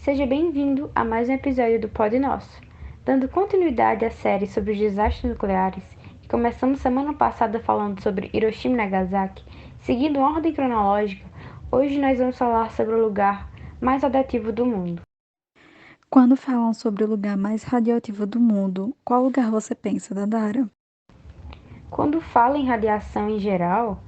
Seja bem-vindo a mais um episódio do Pod Nosso. Dando continuidade à série sobre os desastres nucleares, que começamos semana passada falando sobre Hiroshima e Nagasaki, seguindo uma ordem cronológica, hoje nós vamos falar sobre o lugar mais radioativo do mundo. Quando falam sobre o lugar mais radioativo do mundo, qual lugar você pensa, Dandara? Quando falo em radiação em geral,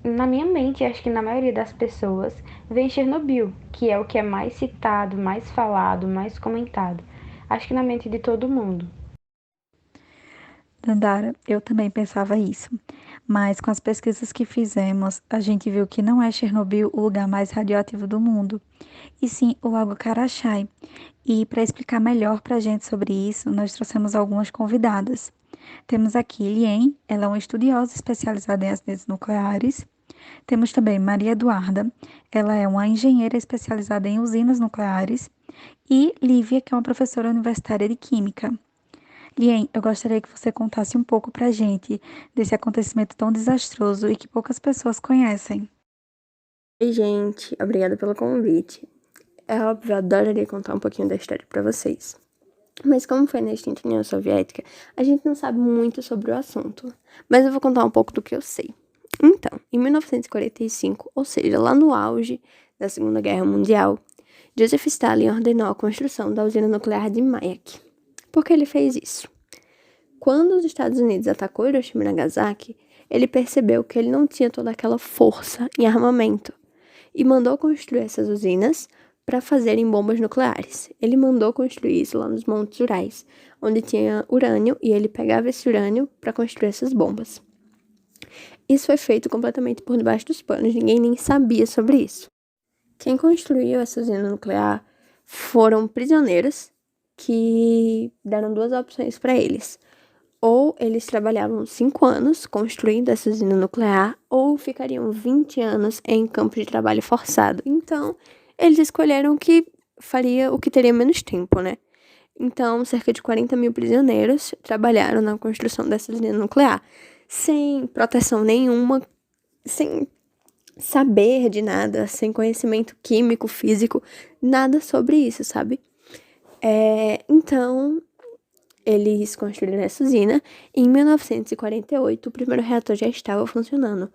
na minha mente, acho que na maioria das pessoas, vem Chernobyl, que é o que é mais citado, mais falado, mais comentado. Acho que na mente de todo mundo. Dandara, eu também pensava isso, mas com as pesquisas que fizemos, a gente viu que não é Chernobyl o lugar mais radioativo do mundo, e sim o Lago Karachai. E para explicar melhor para a gente sobre isso, nós trouxemos algumas convidadas. Temos aqui Lien, ela é uma estudiosa especializada em acidentes nucleares. Temos também Maria Eduarda, ela é uma engenheira especializada em usinas nucleares. E Lívia, que é uma professora universitária de Química. Lien, eu gostaria que você contasse um pouco para a gente desse acontecimento tão desastroso e que poucas pessoas conhecem. Oi, gente, obrigada pelo convite. É óbvio, eu adoraria contar um pouquinho da história para vocês. Mas como foi na extinta União Soviética, a gente não sabe muito sobre o assunto. Mas eu vou contar um pouco do que eu sei. Então, em 1945, ou seja, lá no auge da Segunda Guerra Mundial, Joseph Stalin ordenou a construção da usina nuclear de Mayak. Por que ele fez isso? Quando os Estados Unidos atacou Hiroshima e Nagasaki, ele percebeu que ele não tinha toda aquela força em armamento e mandou construir essas usinas para fazerem bombas nucleares. Ele mandou construir isso lá nos Montes Urais, onde tinha urânio, e ele pegava esse urânio para construir essas bombas. Isso foi feito completamente por debaixo dos panos, ninguém nem sabia sobre isso. Quem construiu essa usina nuclear foram prisioneiros que deram duas opções para eles. Ou eles trabalhavam 5 anos construindo essa usina nuclear, ou ficariam 20 anos em campo de trabalho forçado. Então, eles escolheram o que teria menos tempo, né? Então, cerca de 40 mil prisioneiros trabalharam na construção dessa usina nuclear, sem proteção nenhuma, sem saber de nada, sem conhecimento químico, físico, nada sobre isso, sabe? Então, eles construíram essa usina e em 1948 o primeiro reator já estava funcionando,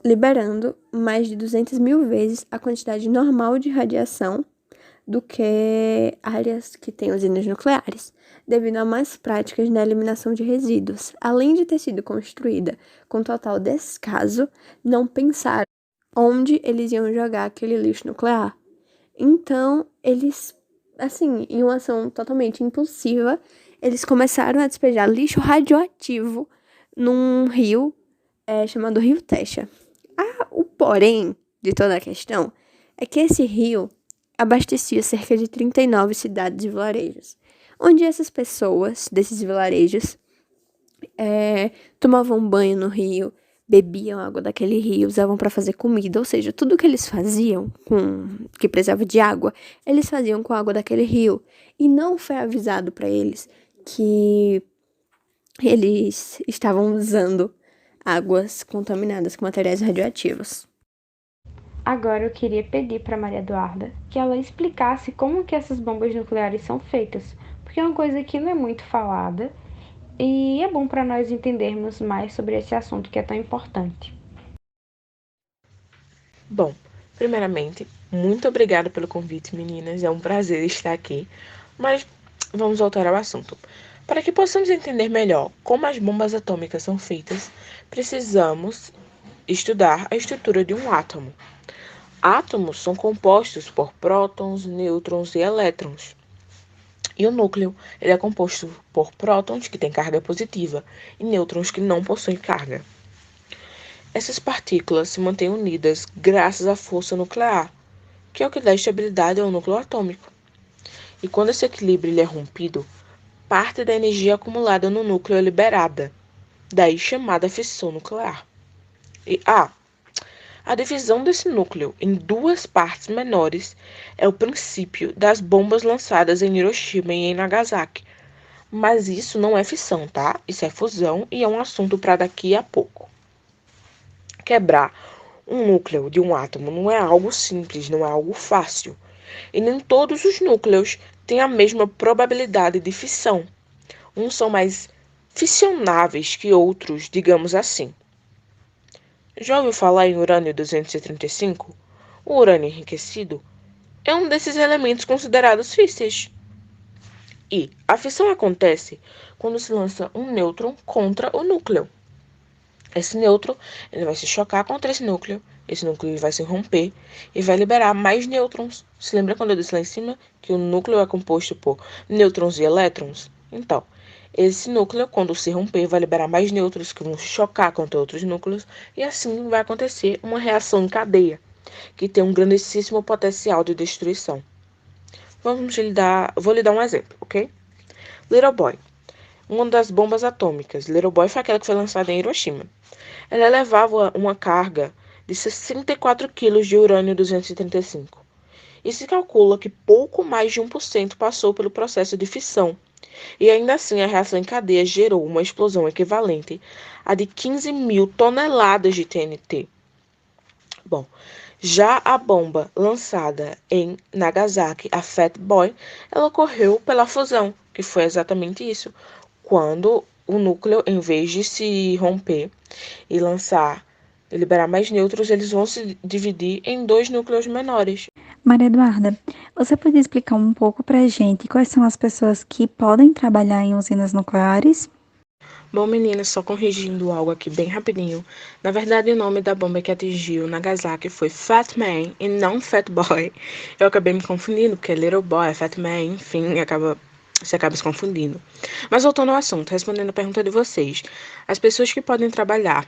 liberando mais de 200 mil vezes a quantidade normal de radiação do que áreas que têm usinas nucleares, devido a mais práticas na eliminação de resíduos. Além de ter sido construída com total descaso, não pensaram onde eles iam jogar aquele lixo nuclear. Então, eles, assim, em uma ação totalmente impulsiva, eles começaram a despejar lixo radioativo num rio chamado Rio Techa. O porém de toda a questão é que esse rio abastecia cerca de 39 cidades e vilarejos, onde essas pessoas desses vilarejos tomavam banho no rio, bebiam água daquele rio, usavam para fazer comida, ou seja, tudo que eles faziam que precisava de água, eles faziam com a água daquele rio. E não foi avisado para eles que eles estavam usando águas contaminadas com materiais radioativos. Agora eu queria pedir para Maria Eduarda que ela explicasse como que essas bombas nucleares são feitas, porque é uma coisa que não é muito falada e é bom para nós entendermos mais sobre esse assunto que é tão importante. Bom, primeiramente, muito obrigada pelo convite, meninas. É um prazer estar aqui. Mas vamos voltar ao assunto. Para que possamos entender melhor como as bombas atômicas são feitas, precisamos estudar a estrutura de um átomo. Átomos são compostos por prótons, nêutrons e elétrons. E o núcleo, ele é composto por prótons, que têm carga positiva, e nêutrons, que não possuem carga. Essas partículas se mantêm unidas graças à força nuclear, que é o que dá estabilidade ao núcleo atômico. E quando esse equilíbrio é rompido, parte da energia acumulada no núcleo é liberada, daí chamada fissão nuclear. E a divisão desse núcleo em duas partes menores é o princípio das bombas lançadas em Hiroshima e em Nagasaki. Mas isso não é fissão, tá? Isso é fusão e é um assunto para daqui a pouco. Quebrar um núcleo de um átomo não é algo simples, não é algo fácil. e nem todos os núcleos têm a mesma probabilidade de fissão. Uns são mais fissionáveis que outros, digamos assim. Já ouviu falar em urânio-235? O urânio enriquecido é um desses elementos considerados físseis. E a fissão acontece quando se lança um nêutron contra o núcleo. Esse nêutron ele vai se chocar contra esse núcleo vai se romper e vai liberar mais nêutrons. Se lembra quando eu disse lá em cima que o núcleo é composto por nêutrons e elétrons? Então, esse núcleo, quando se romper, vai liberar mais nêutrons que vão chocar contra outros núcleos e assim vai acontecer uma reação em cadeia, que tem um grandíssimo potencial de destruição. Vou lhe dar um exemplo, ok? Little Boy. Uma das bombas atômicas. Little Boy foi aquela que foi lançada em Hiroshima. Ela levava uma carga de 64 quilos de urânio-235. E se calcula que pouco mais de 1% passou pelo processo de fissão. E ainda assim, a reação em cadeia gerou uma explosão equivalente a de 15 mil toneladas de TNT. Bom, já a bomba lançada em Nagasaki, a Fat Boy, ela ocorreu pela fusão, que foi exatamente isso. Quando o núcleo, em vez de se romper e liberar mais nêutrons, eles vão se dividir em dois núcleos menores. Maria Eduarda, você pode explicar um pouco para a gente quais são as pessoas que podem trabalhar em usinas nucleares? Bom, meninas, só corrigindo algo aqui bem rapidinho. Na verdade, o nome da bomba que atingiu Nagasaki foi Fat Man e não Fat Boy. Eu acabei me confundindo, porque Little Boy, Fat Man, enfim, você acaba se confundindo. Mas voltando ao assunto, respondendo a pergunta de vocês. As pessoas que podem trabalhar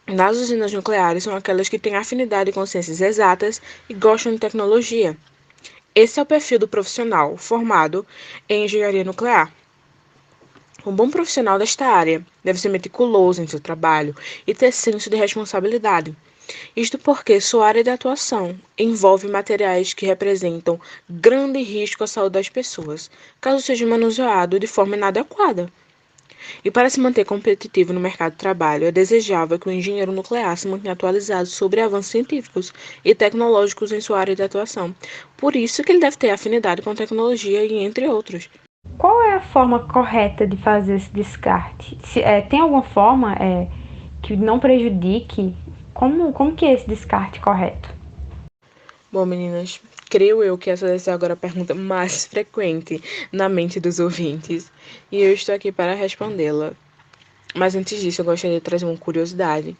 nas usinas nucleares são aquelas que têm afinidade com ciências exatas e gostam de tecnologia. Esse é o perfil do profissional formado em engenharia nuclear. Um bom profissional desta área deve ser meticuloso em seu trabalho e ter senso de responsabilidade. Isto porque sua área de atuação envolve materiais que representam grande risco à saúde das pessoas, caso seja manuseado de forma inadequada. E para se manter competitivo no mercado de trabalho, é desejável que o engenheiro nuclear se mantenha atualizado sobre avanços científicos e tecnológicos em sua área de atuação. Por isso que ele deve ter afinidade com tecnologia e entre outros. Qual é a forma correta de fazer esse descarte? Tem alguma forma que não prejudique? Como que é esse descarte correto? Bom, meninas, creio eu que essa deve ser agora a pergunta mais frequente na mente dos ouvintes. E eu estou aqui para respondê-la. Mas antes disso, eu gostaria de trazer uma curiosidade,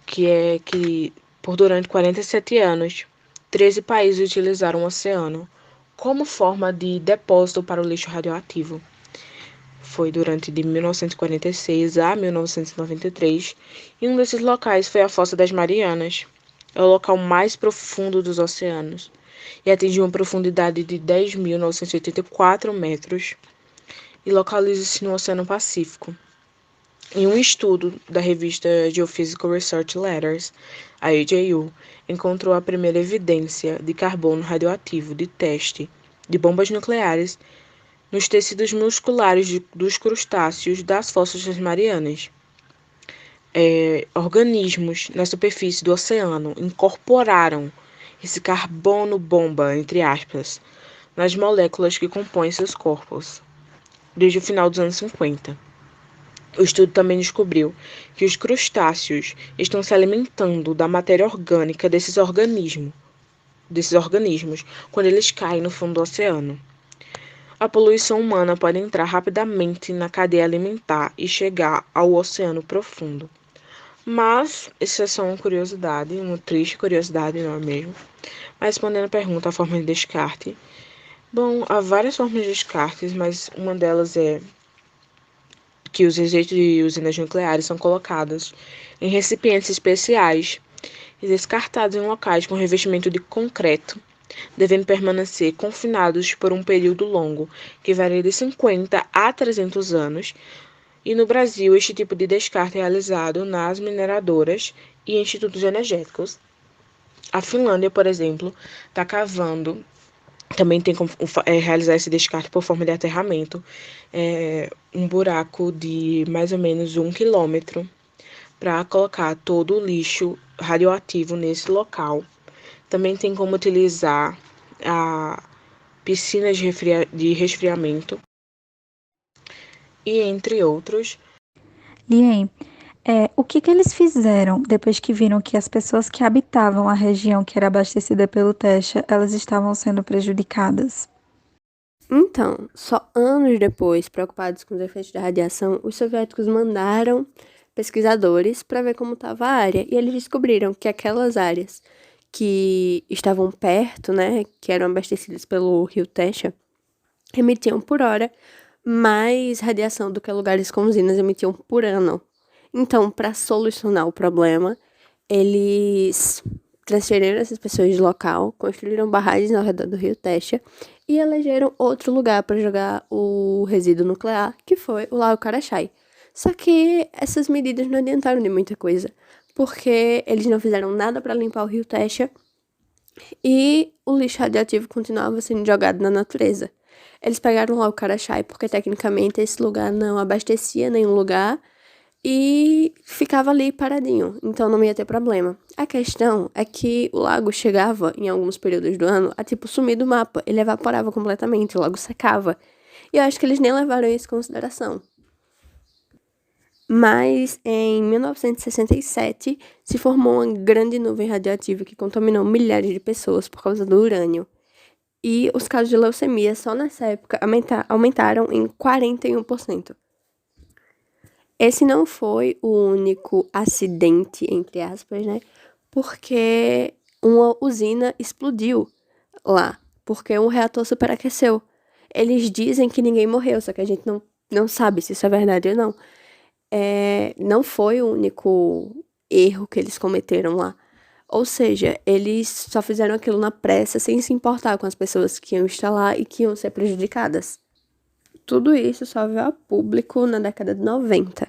que é que, durante 47 anos, 13 países utilizaram o oceano como forma de depósito para o lixo radioativo. Foi durante de 1946 a 1993, e um desses locais foi a Fossa das Marianas. É o local mais profundo dos oceanos e atingiu uma profundidade de 10.984 metros e localiza-se no Oceano Pacífico. Em um estudo da revista Geophysical Research Letters, a AJU encontrou a primeira evidência de carbono radioativo de teste de bombas nucleares nos tecidos musculares dos crustáceos das fossas das Marianas. Organismos na superfície do oceano incorporaram esse carbono bomba, entre aspas, nas moléculas que compõem seus corpos, desde o final dos anos 50. O estudo também descobriu que os crustáceos estão se alimentando da matéria orgânica desses organismos quando eles caem no fundo do oceano. A poluição humana pode entrar rapidamente na cadeia alimentar e chegar ao oceano profundo. Mas, isso é só uma curiosidade, uma triste curiosidade, não é mesmo? Mas respondendo a pergunta, a forma de descarte. Bom, há várias formas de descartes, mas uma delas é que os rejeitos de usinas nucleares são colocados em recipientes especiais e descartados em locais com revestimento de concreto, devendo permanecer confinados por um período longo, que varia de 50 a 300 anos, e no Brasil este tipo de descarte é realizado nas mineradoras e institutos energéticos. A Finlândia, por exemplo, está cavando, também tem como realizar esse descarte por forma de aterramento, um buraco de mais ou menos 1 quilômetro para colocar todo o lixo radioativo nesse local. Também tem como utilizar a piscinas de resfriamento e entre outros. Lien, o que eles fizeram depois que viram que as pessoas que habitavam a região que era abastecida pelo Techa, elas estavam sendo prejudicadas? Então, só anos depois, preocupados com os efeitos da radiação, os soviéticos mandaram pesquisadores para ver como estava a área. E eles descobriram que aquelas áreas que estavam perto, né, que eram abastecidas pelo rio Techa, emitiam por hora mais radiação do que lugares com usinas emitiam por ano. Então, para solucionar o problema, eles transferiram essas pessoas de local, construíram barragens ao redor do rio Techa e elegeram outro lugar para jogar o resíduo nuclear, que foi o Lago Karachai. Só que essas medidas não adiantaram de muita coisa, porque eles não fizeram nada para limpar o rio Techa e o lixo radioativo continuava sendo jogado na natureza. Eles pegaram lá o Karachai porque tecnicamente esse lugar não abastecia nenhum lugar e ficava ali paradinho, então não ia ter problema. A questão é que o lago chegava, em alguns períodos do ano, a tipo sumir do mapa. Ele evaporava completamente, o lago secava. E eu acho que eles nem levaram isso em consideração. Mas em 1967 se formou uma grande nuvem radioativa que contaminou milhares de pessoas por causa do urânio. E os casos de leucemia só nessa época aumentaram em 41%. Esse não foi o único acidente, entre aspas, né? Porque uma usina explodiu lá, porque um reator superaqueceu. Eles dizem que ninguém morreu, só que a gente não sabe se isso é verdade ou não. Não foi o único erro que eles cometeram lá. Ou seja, eles só fizeram aquilo na pressa, sem se importar com as pessoas que iam estar lá e que iam ser prejudicadas. Tudo isso só veio a público na década de 90.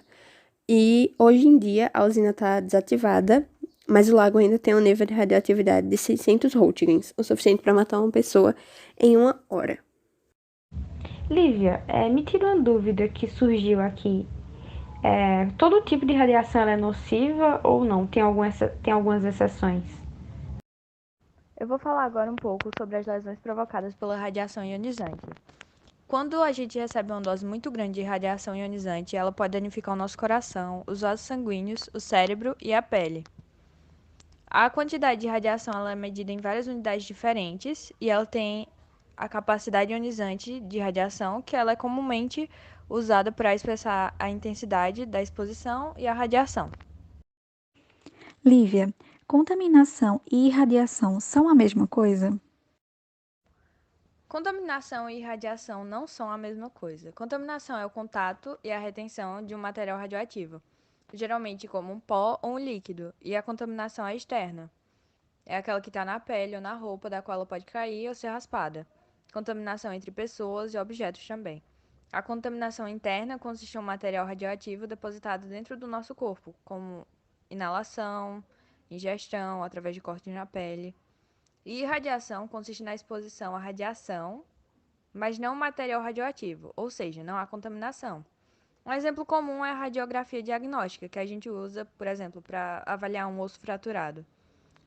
E hoje em dia a usina está desativada, mas o lago ainda tem um nível de radioatividade de 600 Roentgens, o suficiente para matar uma pessoa em 1 hora. Lívia, me tira uma dúvida que surgiu aqui. Todo tipo de radiação ela é nociva ou não? Tem algumas exceções? Eu vou falar agora um pouco sobre as lesões provocadas pela radiação ionizante. Quando a gente recebe uma dose muito grande de radiação ionizante, ela pode danificar o nosso coração, os vasos sanguíneos, o cérebro e a pele. A quantidade de radiação ela é medida em várias unidades diferentes e ela tem a capacidade ionizante de radiação, que ela é comumente usada para expressar a intensidade da exposição e a radiação. Lívia, contaminação e irradiação são a mesma coisa? Contaminação e irradiação não são a mesma coisa. Contaminação é o contato e a retenção de um material radioativo, geralmente como um pó ou um líquido, e a contaminação é externa. É aquela que está na pele ou na roupa, da qual ela pode cair ou ser raspada. Contaminação entre pessoas e objetos também. A contaminação interna consiste em um material radioativo depositado dentro do nosso corpo, como inalação, ingestão, através de cortes na pele. E irradiação consiste na exposição à radiação, mas não material radioativo, ou seja, não há contaminação. Um exemplo comum é a radiografia diagnóstica, que a gente usa, por exemplo, para avaliar um osso fraturado.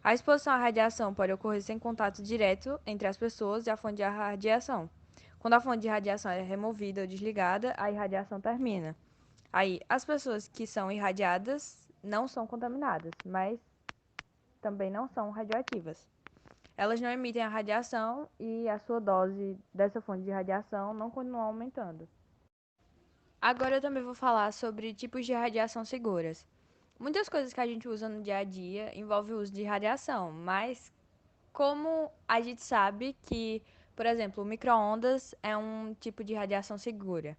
A exposição à radiação pode ocorrer sem contato direto entre as pessoas e a fonte de radiação. Quando a fonte de radiação é removida ou desligada, a irradiação termina. Aí, as pessoas que são irradiadas não são contaminadas, mas também não são radioativas. Elas não emitem a radiação e a sua dose dessa fonte de radiação não continua aumentando. Agora eu também vou falar sobre tipos de radiação seguras. Muitas coisas que a gente usa no dia a dia envolvem o uso de radiação, mas como a gente sabe que, por exemplo, o micro-ondas é um tipo de radiação segura.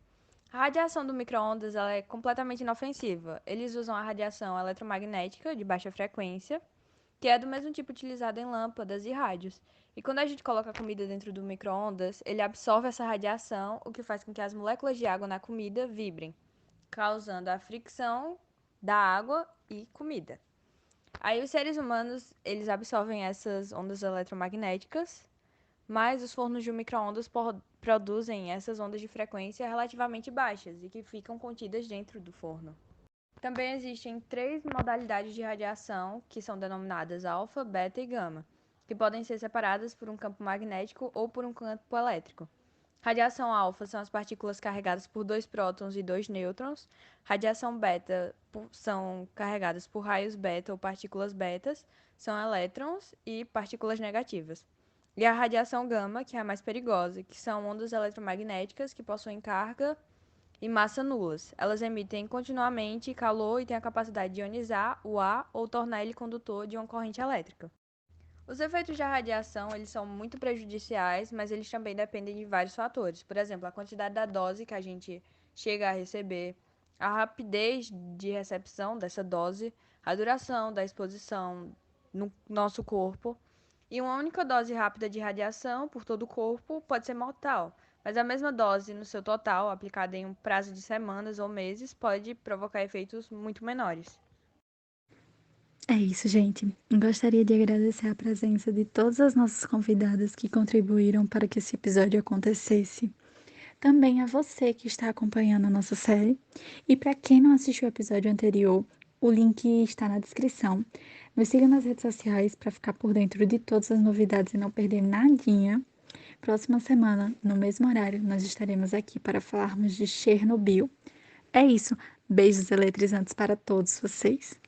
A radiação do micro-ondas ela é completamente inofensiva. Eles usam a radiação eletromagnética de baixa frequência, que é do mesmo tipo utilizado em lâmpadas e rádios. E quando a gente coloca a comida dentro do micro-ondas, ele absorve essa radiação, o que faz com que as moléculas de água na comida vibrem, causando a fricção da água e comida. Aí os seres humanos, eles absorvem essas ondas eletromagnéticas, mas os fornos de micro-ondas produzem essas ondas de frequência relativamente baixas e que ficam contidas dentro do forno. Também existem três modalidades de radiação que são denominadas alfa, beta e gama. que podem ser separadas por um campo magnético ou por um campo elétrico. Radiação alfa são as partículas carregadas por 2 prótons e 2 nêutrons. Radiação beta são carregadas por raios beta ou partículas betas, são elétrons e partículas negativas. E a radiação gama, que é a mais perigosa, que são ondas eletromagnéticas que possuem carga e massa nulas. Elas emitem continuamente calor e têm a capacidade de ionizar o ar ou tornar ele condutor de uma corrente elétrica. Os efeitos da radiação, eles são muito prejudiciais, mas eles também dependem de vários fatores. Por exemplo, a quantidade da dose que a gente chega a receber, a rapidez de recepção dessa dose, a duração da exposição no nosso corpo. E uma única dose rápida de radiação por todo o corpo pode ser mortal, mas a mesma dose no seu total, aplicada em um prazo de semanas ou meses, pode provocar efeitos muito menores. É isso, gente. Gostaria de agradecer a presença de todas as nossas convidadas que contribuíram para que esse episódio acontecesse. Também a você que está acompanhando a nossa série. E para quem não assistiu o episódio anterior, o link está na descrição. Nos siga nas redes sociais para ficar por dentro de todas as novidades e não perder nadinha. Próxima semana, no mesmo horário, nós estaremos aqui para falarmos de Chernobyl. É isso. Beijos eletrizantes para todos vocês.